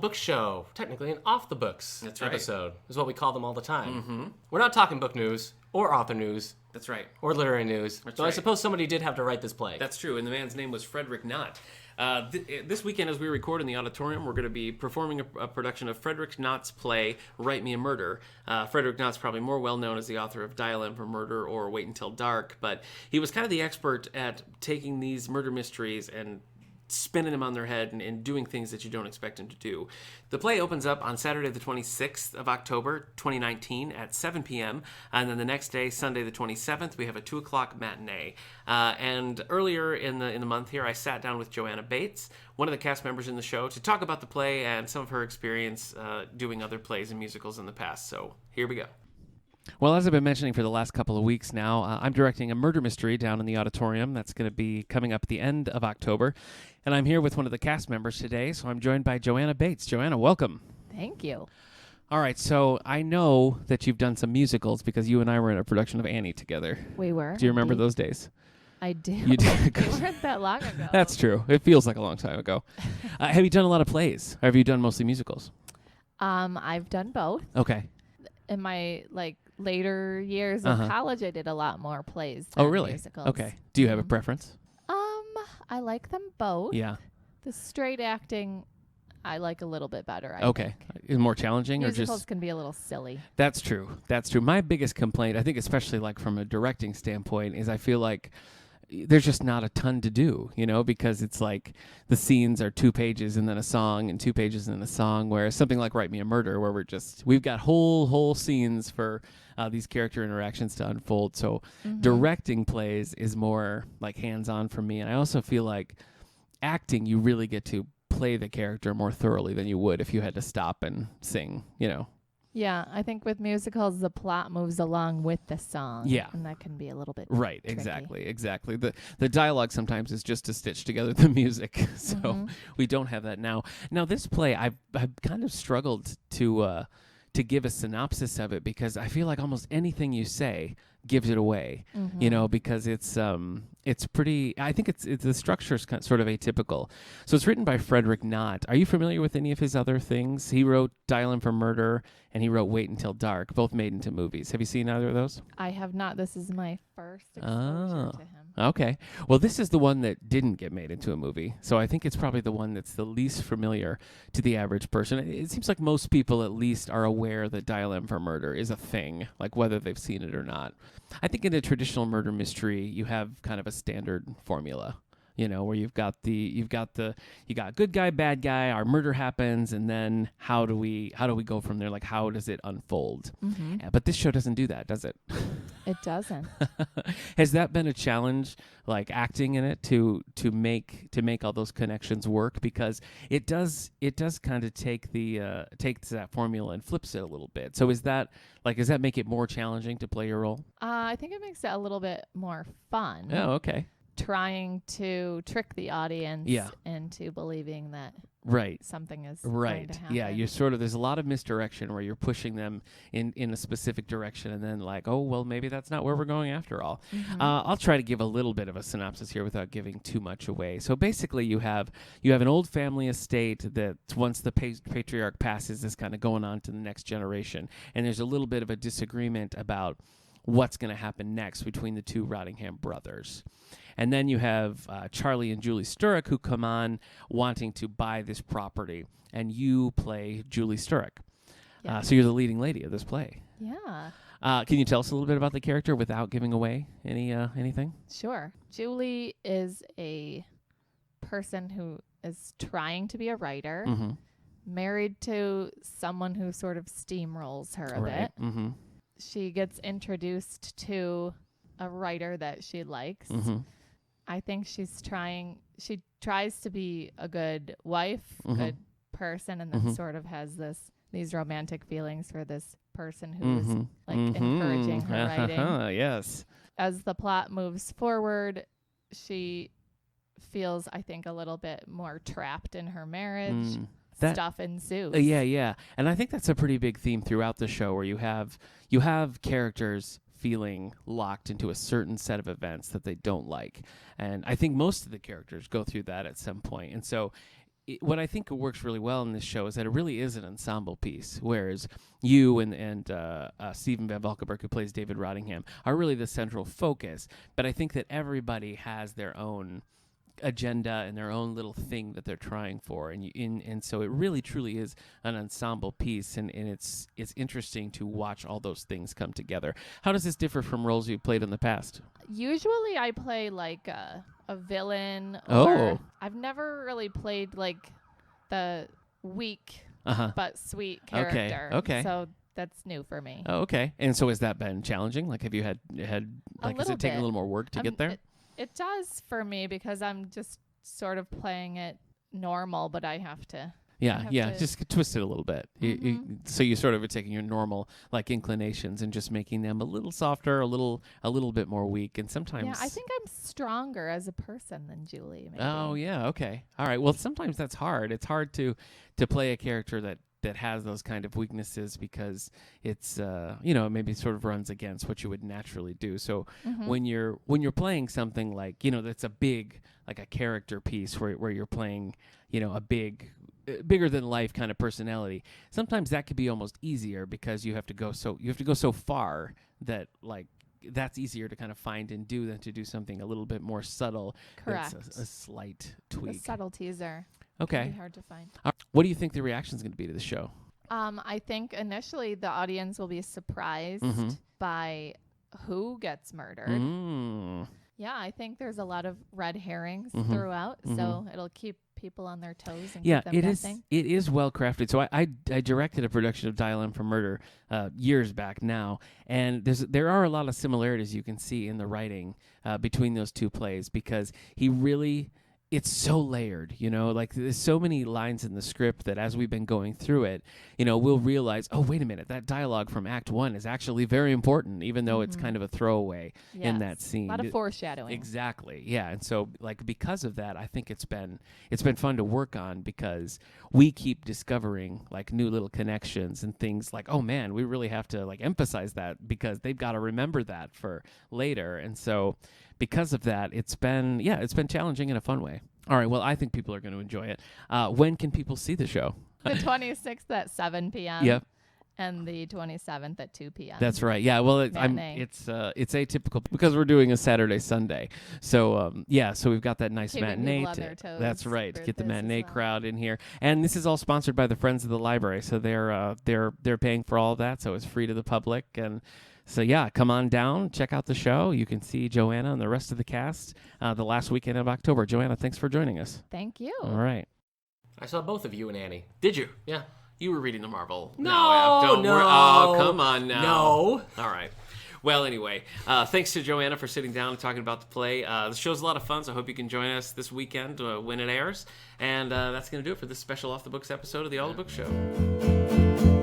Books show. Technically an Off the Books episode is what we call them all the time. Mm-hmm. We're not talking book news or author news. That's right. Or literary news. That's so right. I suppose somebody did have to write this play. That's true, and the man's name was Frederick Knott. This weekend, as we record in the auditorium, we're going to be performing a production of Frederick Knott's play, Write Me a Murder. Frederick Knott's probably more well-known as the author of Dial M for Murder or Wait Until Dark, but he was kind of the expert at taking these murder mysteries and spinning them on their head and doing things that you don't expect him to do. The play opens up on Saturday the 26th of October, 2019 at 7 p.m. And then the next day, Sunday the 27th, we have a 2 o'clock matinee. And earlier in the month here, I sat down with Joanna Bates, one of the cast members in the show, to talk about the play and some of her experience doing other plays and musicals in the past. So here we go. Well, as I've been mentioning for the last couple of weeks now, I'm directing a murder mystery down in the auditorium that's going to be coming up at the end of October. And I'm here with one of the cast members today, so I'm joined by Joanna Bates. Joanna, welcome. Thank you. All right, so I know that you've done some musicals because you and I were in a production of Annie together. We were. Do you remember those days? I do. You do? They weren't that long ago. That's true. It feels like a long time ago. Have you done a lot of plays? Or have you done mostly musicals? I've done both. Okay. In my later years of college, I did a lot more plays than musicals. Okay. Do you have a preference? I like them both. Yeah. The straight acting, I like a little bit better. I Okay. think. Is it more challenging Musicals or just? can be a little silly. That's true. That's true. My biggest complaint, I think, especially like from a directing standpoint, is I feel like there's just not a ton to do, because it's like the scenes are 2 pages and then a song and 2 pages and then a song, whereas something like Write Me a Murder, where we've got whole scenes for these character interactions to unfold. So directing plays is more like hands-on for me. And I also feel like acting, you really get to play the character more thoroughly than you would if you had to stop and sing, Yeah, I think with musicals, the plot moves along with the song. Yeah. And that can be a little bit Right, tricky. exactly. The dialogue sometimes is just to stitch together the music, so we don't have that now. Now, this play, I've kind of struggled to give a synopsis of it because I feel like almost anything you say gives it away, because it's pretty. I think it's the structure is sort of atypical. So it's written by Frederick Knott. Are you familiar with any of his other things? He wrote Dial M for Murder and he wrote Wait Until Dark, both made into movies. Have you seen either of those? I have not. This is my first exposure to him. Okay. Well, this is the one that didn't get made into a movie. So I think it's probably the one that's the least familiar to the average person. It seems like most people at least are aware that Dial M for Murder is a thing, like whether they've seen it or not. I think in a traditional murder mystery, you have kind of a standard formula, where you got good guy, bad guy, our murder happens, and then how do we go from there? Like, how does it unfold? But this show doesn't do that, does it? It doesn't. Has that been a challenge, like acting in it, to make all those connections work? Because it does kind of takes that formula and flips it a little bit. So does that make it more challenging to play your role? I think it makes it a little bit more fun. Oh, okay. Trying to trick the audience into believing that something is going to happen. Yeah, you're there's a lot of misdirection where you're pushing them in a specific direction and then like, oh, well, maybe that's not where we're going after all. I'll try to give a little bit of a synopsis here without giving too much away. So basically you have an old family estate that once the patriarch passes is kind of going on to the next generation. And there's a little bit of a disagreement about what's going to happen next between the two Rottingham brothers. And then you have Charlie and Julie Sturrock who come on wanting to buy this property, and you play Julie Sturrock. Yeah. So you're the leading lady of this play. Yeah. Can you tell us a little bit about the character without giving away anything? Sure. Julie is a person who is trying to be a writer, married to someone who sort of steamrolls her a bit. She gets introduced to a writer that she likes. I think she tries to be a good wife, good person, and then sort of has these romantic feelings for this person who is encouraging her writing. Yes. As the plot moves forward, she feels, I think, a little bit more trapped in her marriage. Stuff ensues. Yeah. And I think that's a pretty big theme throughout the show, where you have characters feeling locked into a certain set of events that they don't like. And I think most of the characters go through that at some point. And so what I think works really well in this show is that it really is an ensemble piece, whereas you and Stephen Van Valkenburg, who plays David Rottingham, are really the central focus. But I think that everybody has their own agenda and their own little thing that they're trying for, and so it really truly is an ensemble piece, and it's interesting to watch all those things come together. How does this differ from roles you've played in the past? Usually I play like a villain, Oh. or I've never really played like the weak but sweet character. Okay. So that's new for me. Oh, okay. And so has that been challenging? Like, have you had like, has it taken a little more work to get there? It does for me, because I'm just sort of playing it normal, but I have to. Just twist it a little bit. So you sort of are taking your normal like inclinations and just making them a little softer, a little bit more weak, and sometimes. Yeah, I think I'm stronger as a person than Julie. Maybe. Oh yeah, okay, all right. Well, sometimes that's hard. It's hard to play a character that has those kind of weaknesses, because it's maybe sort of runs against what you would naturally do. So when you're playing something like that's a big, like a character piece where you're playing a bigger than life kind of personality, sometimes that could be almost easier, because you have to go so far that like that's easier to kind of find and do than to do something a little bit more subtle. Correct. That's a slight tweak. The subtleties are okay. hard to find. What do you think the reaction is going to be to the show? I think initially the audience will be surprised by who gets murdered. Yeah, I think there's a lot of red herrings throughout, so it'll keep people on their toes and keep them guessing. It is well crafted. So I directed a production of Dial M for Murder years back now, and there are a lot of similarities you can see in the writing between those two plays, because he really. It's so layered, like there's so many lines in the script that as we've been going through it, we'll realize, oh, wait a minute, that dialogue from Act 1 is actually very important, even though it's kind of a throwaway in that scene. A lot of foreshadowing. Exactly, yeah. And so, like, because of that, I think it's been fun to work on, because we keep discovering, like, new little connections and things like, oh, man, we really have to, like, emphasize that, because they've got to remember that for later. And so because of that, it's been challenging in a fun way. All right, well, I think people are going to enjoy it. When can people see the show? The 26th at 7 p.m. Yep. And the 27th at 2 p.m. That's right. Yeah. Well, it's atypical because we're doing a Saturday Sunday. So so we've got that nice matinee. That's right. Get the matinee crowd in here, and this is all sponsored by the Friends of the Library. So they're paying for all of that, so it's free to the public. And so yeah, come on down, check out the show. You can see Joanna and the rest of the cast the last weekend of October. Joanna, thanks for joining us. Thank you. All right. I saw both of you and Annie. Did you? Yeah. You were reading the Marvel. No, Oh, come on now. No. All right. Well, anyway, thanks to Joanna for sitting down and talking about the play. The show's a lot of fun, so I hope you can join us this weekend when it airs. And that's going to do it for this special Off the Books episode of the All the Books Show.